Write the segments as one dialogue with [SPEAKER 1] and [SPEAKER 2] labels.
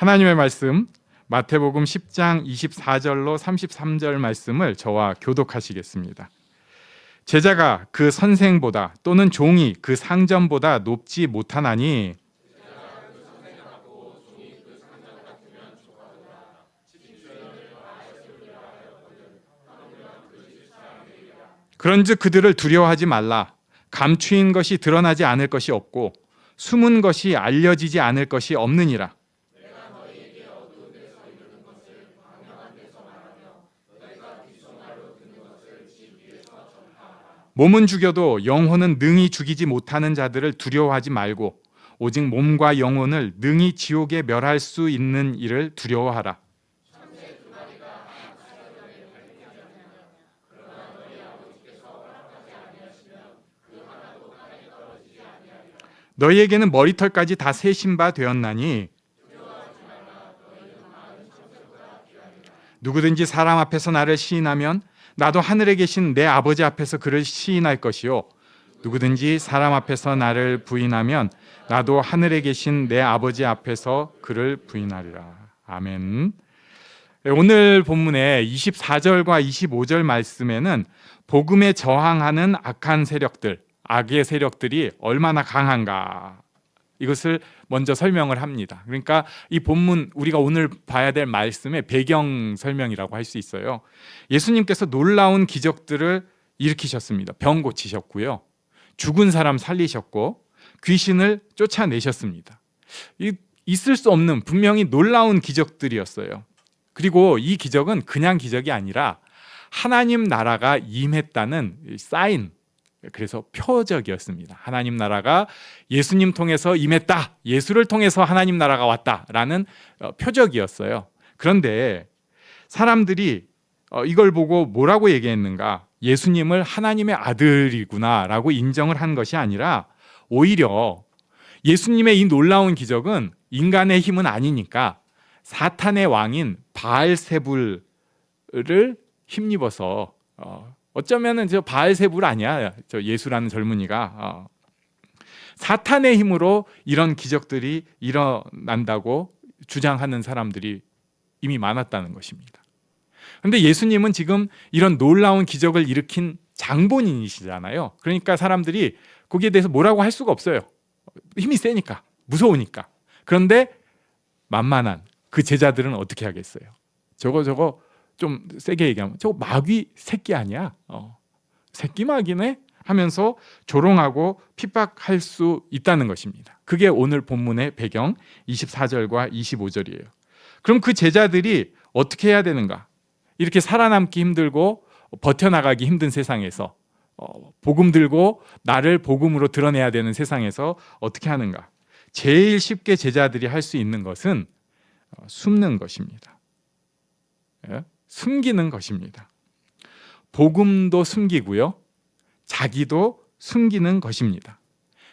[SPEAKER 1] 하나님의 말씀 마태복음 10장 24절로 33절 말씀을 저와 교독하시겠습니다. 제자가 그 선생보다 또는 종이 그 상전보다 높지 못하나니 그런즉 그들을 두려워하지 말라. 감추인 것이 드러나지 않을 것이 없고 숨은 것이 알려지지 않을 것이 없느니라. 몸은 죽여도 영혼은 능히 죽이지 못하는 자들을 두려워하지 말고 오직 몸과 영혼을 능히 지옥에 멸할 수 있는 이를 두려워하라. 너희에게는 머리털까지 다 세신 바 되었나니 누구든지 사람 앞에서 나를 시인하면 나도 하늘에 계신 내 아버지 앞에서 그를 시인할 것이요 누구든지 사람 앞에서 나를 부인하면 나도 하늘에 계신 내 아버지 앞에서 그를 부인하리라. 아멘. 오늘 본문의 24절과 25절 말씀에는 복음에 저항하는 악한 세력들, 악의 세력들이 얼마나 강한가 이것을 먼저 설명을 합니다. 그러니까 이 본문 우리가 오늘 봐야 될 말씀의 배경 설명이라고 할 수 있어요. 예수님께서 놀라운 기적들을 일으키셨습니다. 병 고치셨고요. 죽은 사람 살리셨고 귀신을 쫓아내셨습니다. 있을 수 없는 분명히 놀라운 기적들이었어요. 그리고 이 기적은 그냥 기적이 아니라 하나님 나라가 임했다는 사인, 그래서 표적이었습니다. 하나님 나라가 예수님 통해서 임했다. 예수를 통해서 하나님 나라가 왔다라는 표적이었어요. 그런데 사람들이 이걸 보고 뭐라고 얘기했는가? 예수님을 하나님의 아들이구나라고 인정을 한 것이 아니라 오히려 예수님의 이 놀라운 기적은 인간의 힘은 아니니까 사탄의 왕인 바알세불을 힘입어서 어쩌면은 저 바알세불 아니야, 저 예수라는 젊은이가 사탄의 힘으로 이런 기적들이 일어난다고 주장하는 사람들이 이미 많았다는 것입니다. 그런데 예수님은 지금 이런 놀라운 기적을 일으킨 장본인이시잖아요. 그러니까 사람들이 거기에 대해서 뭐라고 할 수가 없어요. 힘이 세니까, 무서우니까. 그런데 만만한 그 제자들은 어떻게 하겠어요? 저거 좀 세게 얘기하면 저거 마귀 새끼 아니야? 새끼 마귀네? 하면서 조롱하고 핍박할 수 있다는 것입니다. 그게 오늘 본문의 배경 24절과 25절이에요. 그럼 그 제자들이 어떻게 해야 되는가? 이렇게 살아남기 힘들고 버텨나가기 힘든 세상에서 복음 들고 나를 복음으로 드러내야 되는 세상에서 어떻게 하는가? 제일 쉽게 제자들이 할 수 있는 것은 숨는 것입니다. 숨기는 것입니다. 복음도 숨기고요. 자기도 숨기는 것입니다.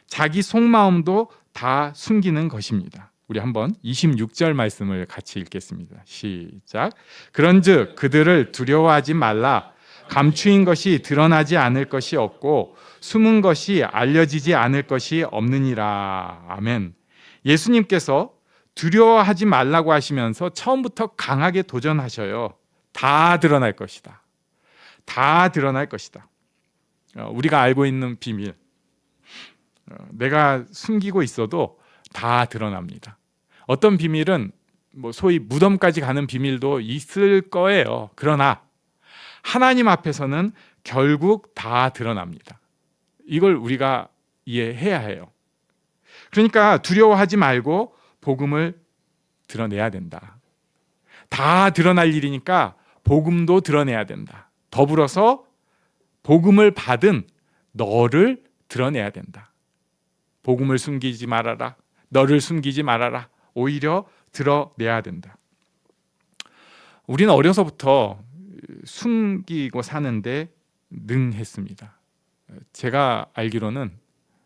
[SPEAKER 1] 자기 속마음도 다 숨기는 것입니다. 우리 한번 26절 말씀을 같이 읽겠습니다. 시작. 그런즉 그들을 두려워하지 말라. 감추인 것이 드러나지 않을 것이 없고 숨은 것이 알려지지 않을 것이 없느니라. 아멘. 예수님께서 두려워하지 말라고 하시면서 처음부터 강하게 도전하셔요. 다 드러날 것이다. 다 드러날 것이다. 우리가 알고 있는 비밀, 내가 숨기고 있어도 다 드러납니다. 어떤 비밀은 소위 무덤까지 가는 비밀도 있을 거예요. 그러나 하나님 앞에서는 결국 다 드러납니다. 이걸 우리가 이해해야 해요. 그러니까 두려워하지 말고 복음을 드러내야 된다. 다 드러날 일이니까 복음도 드러내야 된다. 더불어서 복음을 받은 너를 드러내야 된다. 복음을 숨기지 말아라. 너를 숨기지 말아라. 오히려 드러내야 된다. 우리는 어려서부터 숨기고 사는데 능했습니다. 제가 알기로는,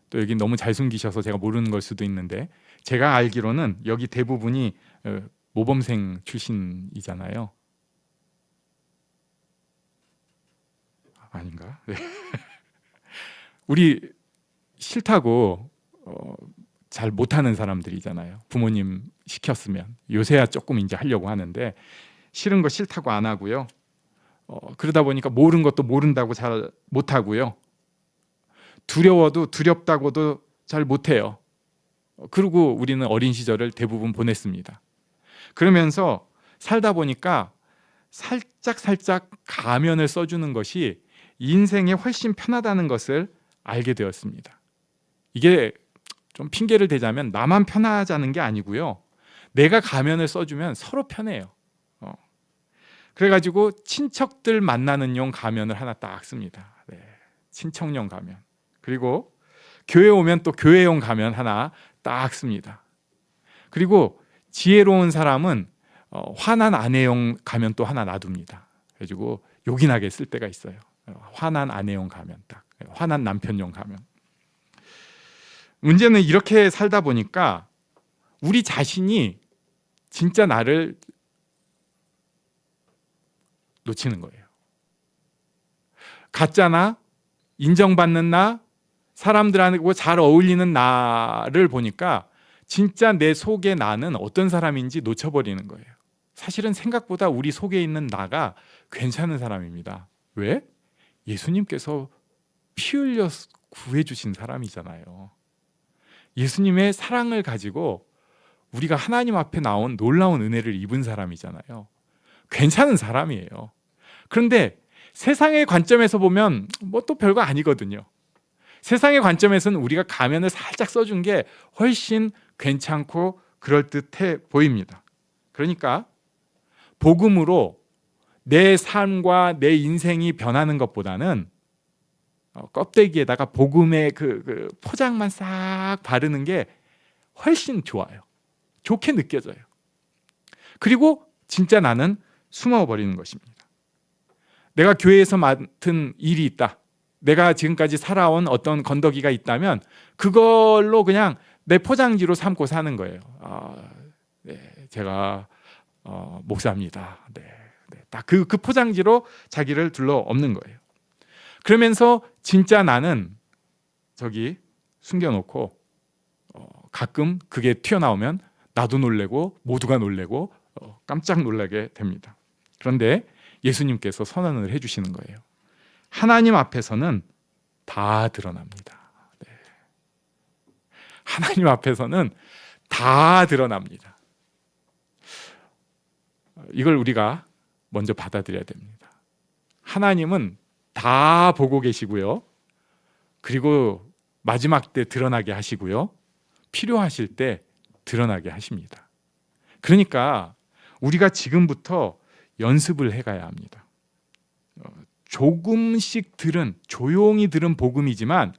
[SPEAKER 1] 또 여기 너무 잘 숨기셔서 제가 모르는 걸 수도 있는데, 제가 알기로는 여기 대부분이 모범생 출신이잖아요. 아닌가? 네. 우리 싫다고 잘 못하는 사람들이잖아요. 부모님 시켰으면. 요새야 조금 이제 하려고 하는데 싫은 거 싫다고 안 하고요. 그러다 보니까 모르는 것도 모른다고 잘 못하고요. 두려워도 두렵다고도 잘 못해요. 그리고 우리는 어린 시절을 대부분 보냈습니다. 그러면서 살다 보니까 살짝 가면을 써주는 것이 인생에 훨씬 편하다는 것을 알게 되었습니다. 이게 좀 핑계를 대자면 나만 편하자는 게 아니고요. 내가 가면을 써주면 서로 편해요. 그래가지고 친척들 만나는 용 가면을 하나 딱 씁니다. 네, 친척용 가면. 그리고 교회 오면 또 교회용 가면 하나 딱 씁니다. 그리고 지혜로운 사람은 화난 아내용 가면 또 하나 놔둡니다. 그래가지고 요긴하게 쓸 때가 있어요. 화난 아내용 가면 딱, 화난 남편용 가면. 문제는 이렇게 살다 보니까 우리 자신이 진짜 나를 놓치는 거예요. 가짜나 인정받는 나, 사람들하고 잘 어울리는 나를 보니까 진짜 내 속의 나는 어떤 사람인지 놓쳐버리는 거예요. 사실은 생각보다 우리 속에 있는 나가 괜찮은 사람입니다. 왜? 예수님께서 피 흘려 구해주신 사람이잖아요. 예수님의 사랑을 가지고 우리가 하나님 앞에 나온 놀라운 은혜를 입은 사람이잖아요. 괜찮은 사람이에요. 그런데 세상의 관점에서 보면 뭐 또 별거 아니거든요. 세상의 관점에서는 우리가 가면을 살짝 써준 게 훨씬 괜찮고 그럴듯해 보입니다. 그러니까 복음으로 내 삶과 내 인생이 변하는 것보다는 껍데기에다가 복음의 그 포장만 싹 바르는 게 훨씬 좋아요. 좋게 느껴져요. 그리고 진짜 나는 숨어버리는 것입니다. 내가 교회에서 맡은 일이 있다. 내가 지금까지 살아온 어떤 건더기가 있다면 그걸로 그냥 내 포장지로 삼고 사는 거예요. 네, 제가 목사입니다. 네, 딱 그 포장지로 자기를 둘러 엎는 거예요. 그러면서 진짜 나는 저기 숨겨놓고 가끔 그게 튀어나오면 나도 놀래고 모두가 놀래고 깜짝 놀라게 됩니다. 그런데 예수님께서 선언을 해주시는 거예요. 하나님 앞에서는 다 드러납니다. 네. 하나님 앞에서는 다 드러납니다. 이걸 우리가 먼저 받아들여야 됩니다. 하나님은 다 보고 계시고요. 그리고 마지막 때 드러나게 하시고요. 필요하실 때 드러나게 하십니다. 그러니까 우리가 지금부터 연습을 해가야 합니다. 조금씩 조용히 들은 복음이지만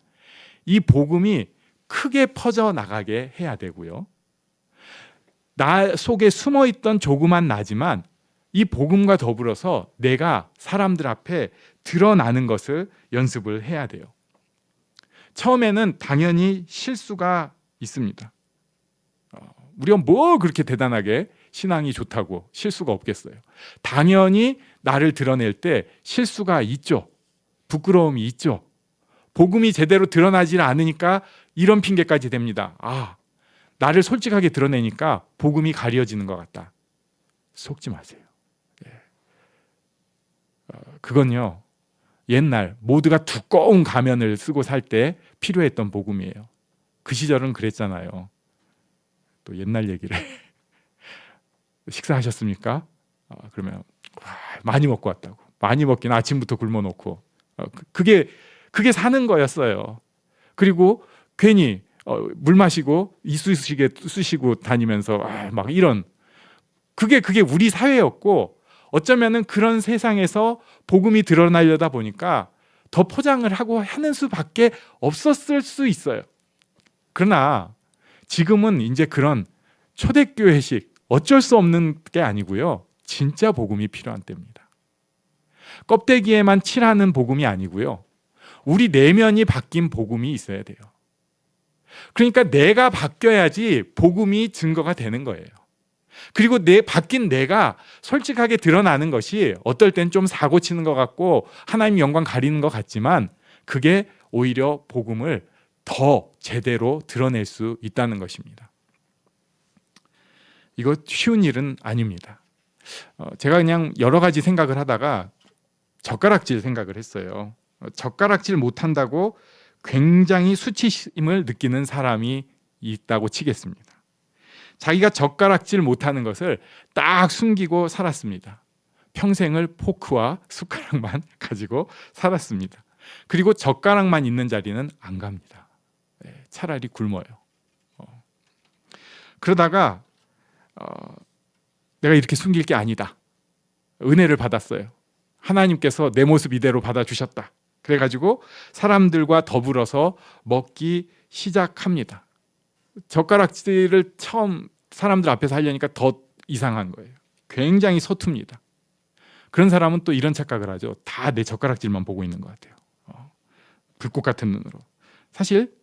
[SPEAKER 1] 이 복음이 크게 퍼져나가게 해야 되고요. 나 속에 숨어있던 조그만 나지만 이 복음과 더불어서 내가 사람들 앞에 드러나는 것을 연습을 해야 돼요. 처음에는 당연히 실수가 있습니다. 우리가 뭐 그렇게 대단하게 신앙이 좋다고 실수가 없겠어요. 당연히 나를 드러낼 때 실수가 있죠. 부끄러움이 있죠. 복음이 제대로 드러나지 않으니까 이런 핑계까지 됩니다. 나를 솔직하게 드러내니까 복음이 가려지는 것 같다. 속지 마세요. 그건요, 옛날 모두가 두꺼운 가면을 쓰고 살 때 필요했던 복음이에요. 그 시절은 그랬잖아요. 또 옛날 얘기를 식사하셨습니까? 그러면 많이 먹고 왔다고. 많이 먹긴 아침부터 굶어놓고. 그게 사는 거였어요. 그리고 괜히 물 마시고 이쑤시개 쑤시고 다니면서 막 이런, 그게 우리 사회였고, 어쩌면은 그런 세상에서 복음이 드러나려다 보니까 더 포장을 하고 하는 수밖에 없었을 수 있어요. 그러나 지금은 이제 그런 초대교회식 어쩔 수 없는 게 아니고요. 진짜 복음이 필요한 때입니다. 껍데기에만 칠하는 복음이 아니고요. 우리 내면이 바뀐 복음이 있어야 돼요. 그러니까 내가 바뀌어야지 복음이 증거가 되는 거예요. 그리고 바뀐 내가 솔직하게 드러나는 것이 어떨 땐 좀 사고 치는 것 같고 하나님 영광 가리는 것 같지만 그게 오히려 복음을 더 제대로 드러낼 수 있다는 것입니다. 이거 쉬운 일은 아닙니다. 제가 그냥 여러 가지 생각을 하다가 젓가락질 생각을 했어요. 젓가락질 못한다고 굉장히 수치심을 느끼는 사람이 있다고 치겠습니다. 자기가 젓가락질 못하는 것을 딱 숨기고 살았습니다. 평생을 포크와 숟가락만 가지고 살았습니다. 그리고 젓가락만 있는 자리는 안 갑니다. 차라리 굶어요. 그러다가 내가 이렇게 숨길 게 아니다. 은혜를 받았어요. 하나님께서 내 모습 이대로 받아주셨다. 그래가지고 사람들과 더불어서 먹기 시작합니다. 젓가락질을 처음 사람들 앞에서 하려니까 더 이상한 거예요. 굉장히 서툽니다. 그런 사람은 또 이런 착각을 하죠. 다 내 젓가락질만 보고 있는 것 같아요. 불꽃 같은 눈으로. 사실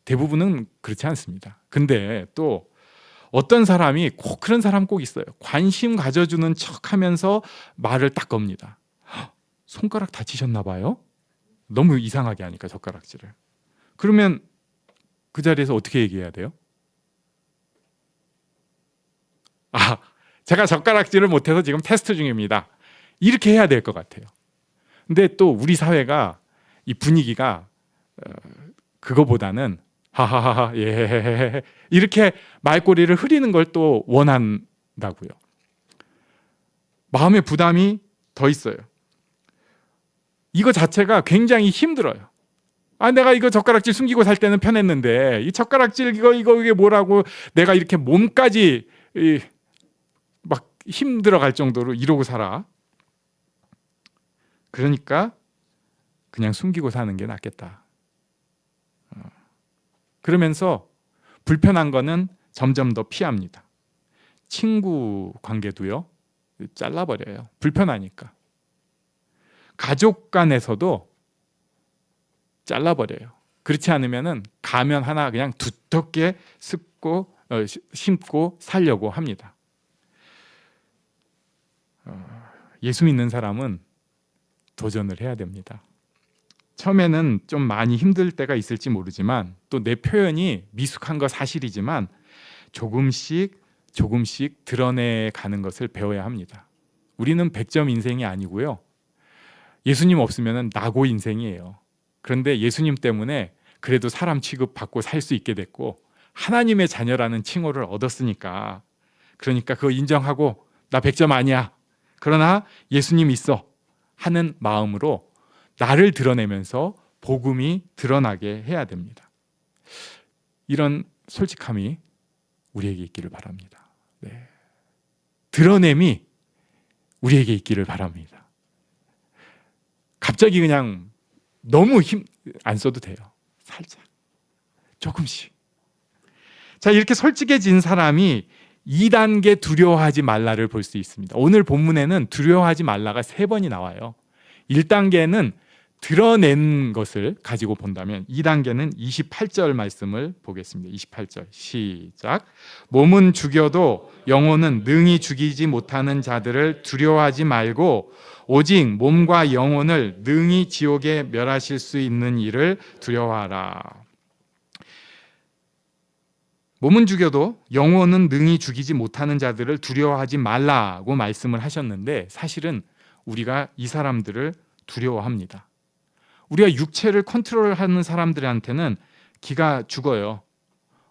[SPEAKER 1] 대부분은 그렇지 않습니다. 근데 또 어떤 사람이 꼭 그런 사람 꼭 있어요. 관심 가져주는 척하면서 말을 딱 겁니다. 손가락 다치셨나 봐요? 너무 이상하게 하니까 젓가락질을. 그러면 그 자리에서 어떻게 얘기해야 돼요? 제가 젓가락질을 못해서 지금 테스트 중입니다. 이렇게 해야 될 것 같아요. 근데 또 우리 사회가 이 분위기가 그거보다는 하하하하 예 이렇게 말꼬리를 흐리는 걸 또 원한다고요. 마음의 부담이 더 있어요. 이거 자체가 굉장히 힘들어요. 내가 이거 젓가락질 숨기고 살 때는 편했는데 이 젓가락질 이게 뭐라고 내가 이렇게 몸까지 막 힘들어갈 정도로 이러고 살아. 그러니까 그냥 숨기고 사는 게 낫겠다. 그러면서 불편한 거는 점점 더 피합니다. 친구 관계도요, 잘라버려요. 불편하니까. 가족 간에서도 잘라버려요. 그렇지 않으면은 가면 하나 그냥 두텁게 심고 살려고 합니다. 예수 믿는 사람은 도전을 해야 됩니다. 처음에는 좀 많이 힘들 때가 있을지 모르지만 또 내 표현이 미숙한 거 사실이지만 조금씩 드러내 가는 것을 배워야 합니다. 우리는 100점 인생이 아니고요. 예수님 없으면 낙오 인생이에요. 그런데 예수님 때문에 그래도 사람 취급받고 살 수 있게 됐고 하나님의 자녀라는 칭호를 얻었으니까 그러니까 그거 인정하고 나 100점 아니야. 그러나 예수님 있어 하는 마음으로 나를 드러내면서 복음이 드러나게 해야 됩니다. 이런 솔직함이 우리에게 있기를 바랍니다. 네. 드러냄이 우리에게 있기를 바랍니다. 갑자기 그냥 너무 힘 안 써도 돼요. 살짝 조금씩. 자, 이렇게 솔직해진 사람이 2단계 두려워하지 말라를 볼 수 있습니다. 오늘 본문에는 두려워하지 말라가 3번이 나와요. 1단계는 드러낸 것을 가지고 본다면 2단계는 28절 말씀을 보겠습니다. 28절 시작. 몸은 죽여도 영혼은 능히 죽이지 못하는 자들을 두려워하지 말고 오직 몸과 영혼을 능히 지옥에 멸하실 수 있는 이를 두려워하라. 몸은 죽여도 영혼은 능히 죽이지 못하는 자들을 두려워하지 말라고 말씀을 하셨는데 사실은 우리가 이 사람들을 두려워합니다. 우리가 육체를 컨트롤하는 사람들한테는 기가 죽어요.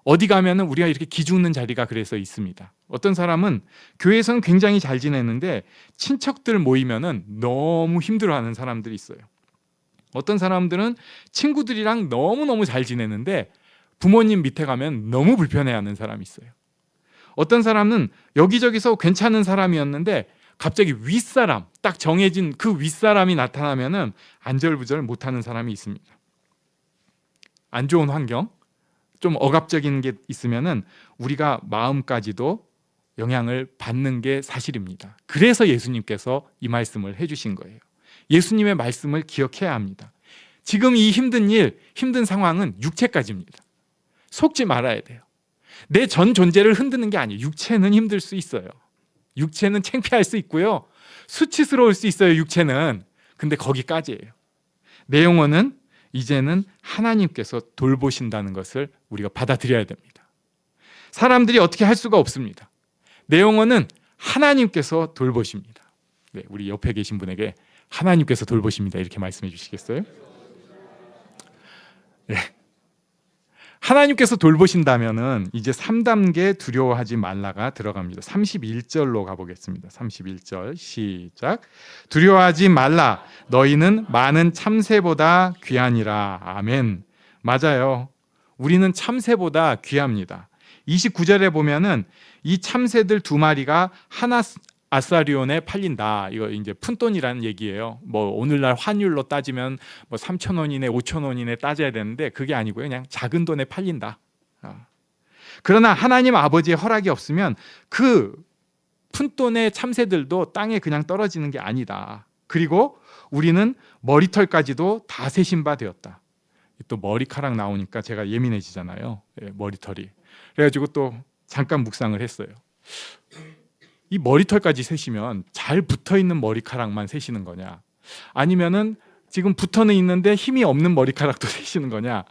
[SPEAKER 1] 어디 가면은 우리가 이렇게 기죽는 자리가 그래서 있습니다. 어떤 사람은 교회에서는 굉장히 잘 지내는데 친척들 모이면은 너무 힘들어하는 사람들이 있어요. 어떤 사람들은 친구들이랑 너무너무 잘 지내는데 부모님 밑에 가면 너무 불편해하는 사람이 있어요. 어떤 사람은 여기저기서 괜찮은 사람이었는데 갑자기 윗사람, 딱 정해진 그 윗사람이 나타나면은 안절부절 못하는 사람이 있습니다. 안 좋은 환경, 좀 억압적인 게 있으면은 우리가 마음까지도 영향을 받는 게 사실입니다. 그래서 예수님께서 이 말씀을 해주신 거예요. 예수님의 말씀을 기억해야 합니다. 지금 이 힘든 일, 힘든 상황은 육체까지입니다. 속지 말아야 돼요. 내 전 존재를 흔드는 게 아니에요. 육체는 힘들 수 있어요. 육체는 창피할 수 있고요. 수치스러울 수 있어요. 육체는. 근데 거기까지예요. 내 영혼은 이제는 하나님께서 돌보신다는 것을 우리가 받아들여야 됩니다. 사람들이 어떻게 할 수가 없습니다. 내 영혼은 하나님께서 돌보십니다. 네, 우리 옆에 계신 분에게 하나님께서 돌보십니다 이렇게 말씀해 주시겠어요? 네. 하나님께서 돌보신다면은 이제 3단계 두려워하지 말라가 들어갑니다. 31절로 가보겠습니다. 31절 시작. 두려워하지 말라. 너희는 많은 참새보다 귀하니라. 아멘. 맞아요. 우리는 참새보다 귀합니다. 29절에 보면은 이 참새들 2마리가 하나 아사리온에 팔린다. 이거 이제 푼돈이라는 얘기예요. 뭐 오늘날 환율로 따지면 뭐 3,000원 이내, 5,000원 이내 따져야 되는데 그게 아니고요. 그냥 작은 돈에 팔린다. 그러나 하나님 아버지의 허락이 없으면 그 푼돈의 참새들도 땅에 그냥 떨어지는 게 아니다. 그리고 우리는 머리털까지도 다 세신 바 되었다. 또 머리카락 나오니까 제가 예민해지잖아요. 머리털이. 그래가지고 또 잠깐 묵상을 했어요. 이 머리털까지 세시면 잘 붙어있는 머리카락만 세시는 거냐, 아니면은 지금 붙어는 있는데 힘이 없는 머리카락도 세시는 거냐,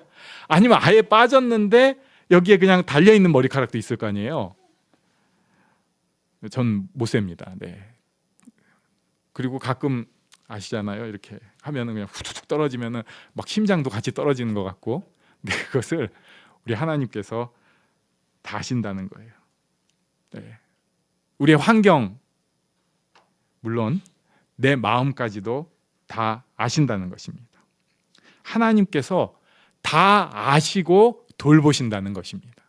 [SPEAKER 1] 아니면 아예 빠졌는데 여기에 그냥 달려있는 머리카락도 있을 거 아니에요. 전 못 셉니다. 네. 그리고 가끔 아시잖아요. 이렇게 하면은 그냥 후툭 떨어지면은 막 심장도 같이 떨어지는 것 같고, 네, 그것을 우리 하나님께서 다 아신다는 거예요. 네. 우리의 환경, 물론 내 마음까지도 다 아신다는 것입니다. 하나님께서 다 아시고 돌보신다는 것입니다.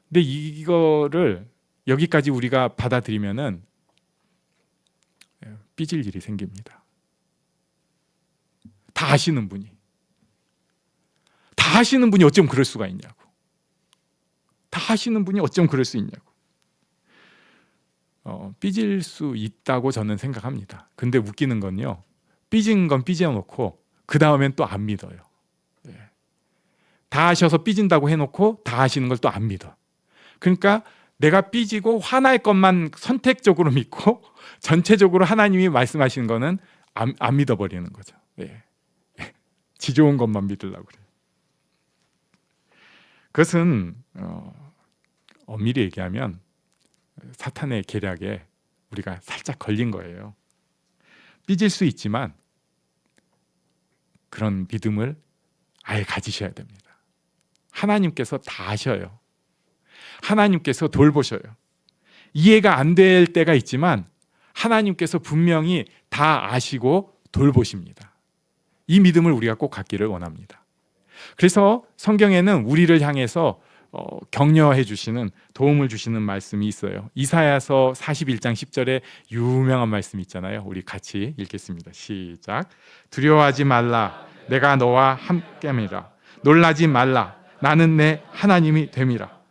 [SPEAKER 1] 근데 이거를 여기까지 우리가 받아들이면은 삐질 일이 생깁니다. 다 아시는 분이, 다 아시는 분이 어쩜 그럴 수가 있냐고, 다 아시는 분이 어쩜 그럴 수 있냐고. 삐질 수 있다고 저는 생각합니다. 근데 웃기는 건요, 삐진 건 삐져놓고 그 다음엔 또 안 믿어요. 네. 다 아셔서 삐진다고 해놓고 다 아시는 걸 또 안 믿어. 그러니까 내가 삐지고 화날 것만 선택적으로 믿고 전체적으로 하나님이 말씀하시는 거는 안 믿어버리는 거죠. 네. 지 좋은 것만 믿으려고 그래요. 그것은 엄밀히 얘기하면 사탄의 계략에 우리가 살짝 걸린 거예요. 삐질 수 있지만 그런 믿음을 아예 가지셔야 됩니다. 하나님께서 다 아셔요. 하나님께서 돌보셔요. 이해가 안 될 때가 있지만 하나님께서 분명히 다 아시고 돌보십니다. 이 믿음을 우리가 꼭 갖기를 원합니다. 그래서 성경에는 우리를 향해서 격려해 주시는, 도움을 주시는 말씀이 있어요. 이사야서 41장 10절에 유명한 말씀 있잖아요. 우리 같이 읽겠습니다. 시작. 두려워하지 말라. 내가 너와 함께함이라. 놀라지 말라. 나는 내 하나님이 됨이라.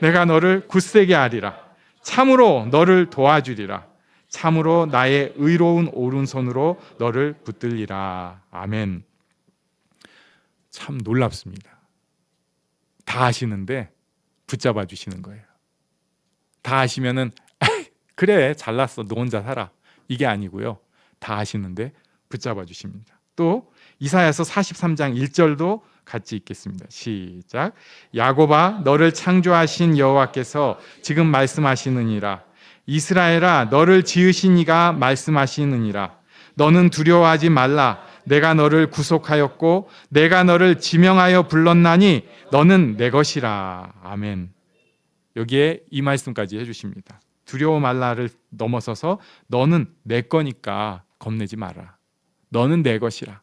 [SPEAKER 1] 내가 너를 굳세게 하리라. 참으로 너를 도와주리라. 참으로 나의 의로운 오른손으로 너를 붙들리라. 아멘. 참 놀랍습니다. 다 아시는데 붙잡아 주시는 거예요. 다 아시면은 그래 잘났어 너 혼자 살아, 이게 아니고요. 다 아시는데 붙잡아 주십니다. 또 이사야서 43장 1절도 같이 읽겠습니다. 시작. 야곱아 너를 창조하신 여호와께서 지금 말씀하시느니라. 이스라엘아 너를 지으신 이가 말씀하시느니라. 너는 두려워하지 말라. 내가 너를 구속하였고 내가 너를 지명하여 불렀나니 너는 내 것이라. 아멘. 여기에 이 말씀까지 해주십니다. 두려워 말라를 넘어서서 너는 내 거니까 겁내지 마라. 너는 내 것이라.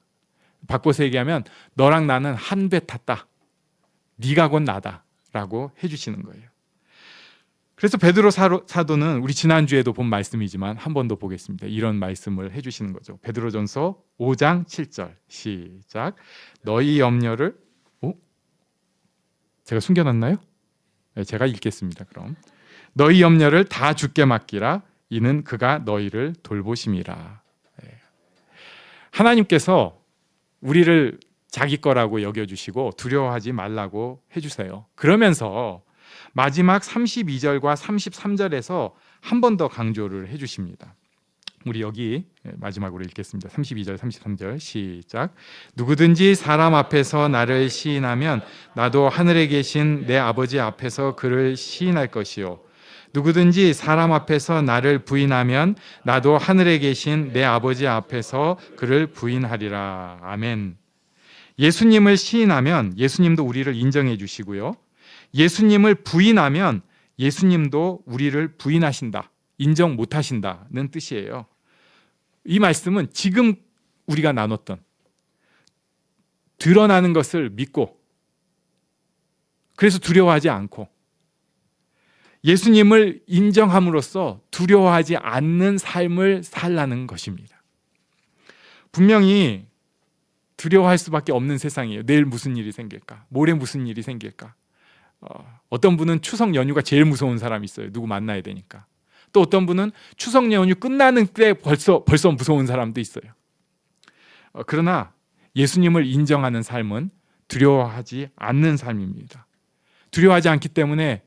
[SPEAKER 1] 바꿔서 얘기하면 너랑 나는 한 배 탔다. 네가 곧 나다 라고 해주시는 거예요. 그래서 베드로 사도는 우리 지난주에도 본 말씀이지만 한 번 더 보겠습니다. 이런 말씀을 해주시는 거죠. 베드로전서 5장 7절 시작. 너희 염려를 제가 숨겨놨나요? 네, 제가 읽겠습니다. 그럼 너희 염려를 다 주께 맡기라. 이는 그가 너희를 돌보심이라. 네. 하나님께서 우리를 자기 거라고 여겨주시고 두려워하지 말라고 해주세요. 그러면서 마지막 32절과 33절에서 한 번 더 강조를 해주십니다. 우리 여기 마지막으로 읽겠습니다. 32절, 33절 시작. 누구든지 사람 앞에서 나를 시인하면 나도 하늘에 계신 내 아버지 앞에서 그를 시인할 것이요. 누구든지 사람 앞에서 나를 부인하면 나도 하늘에 계신 내 아버지 앞에서 그를 부인하리라. 아멘. 예수님을 시인하면 예수님도 우리를 인정해 주시고요. 예수님을 부인하면 예수님도 우리를 부인하신다, 인정 못 하신다는 뜻이에요. 이 말씀은 지금 우리가 나눴던 드러나는 것을 믿고, 그래서 두려워하지 않고 예수님을 인정함으로써 두려워하지 않는 삶을 살라는 것입니다. 분명히 두려워할 수밖에 없는 세상이에요. 내일 무슨 일이 생길까? 모레 무슨 일이 생길까? 어떤 분은 추석 연휴가 제일 무서운 사람이 있어요. 누구 만나야 되니까. 또 어떤 분은 추석 연휴 끝나는 때 벌써 무서운 사람도 있어요. 그러나 예수님을 인정하는 삶은 두려워하지 않는 삶입니다. 두려워하지 않기 때문에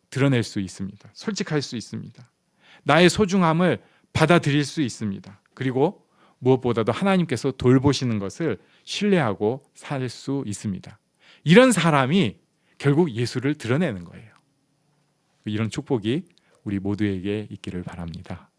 [SPEAKER 1] 드러낼 수 있습니다. 솔직할 수 있습니다. 나의 소중함을 받아들일 수 있습니다. 그리고 무엇보다도 하나님께서 돌보시는 것을 신뢰하고 살 수 있습니다. 이런 사람이 결국 예수를 드러내는 거예요. 이런 축복이 우리 모두에게 있기를 바랍니다.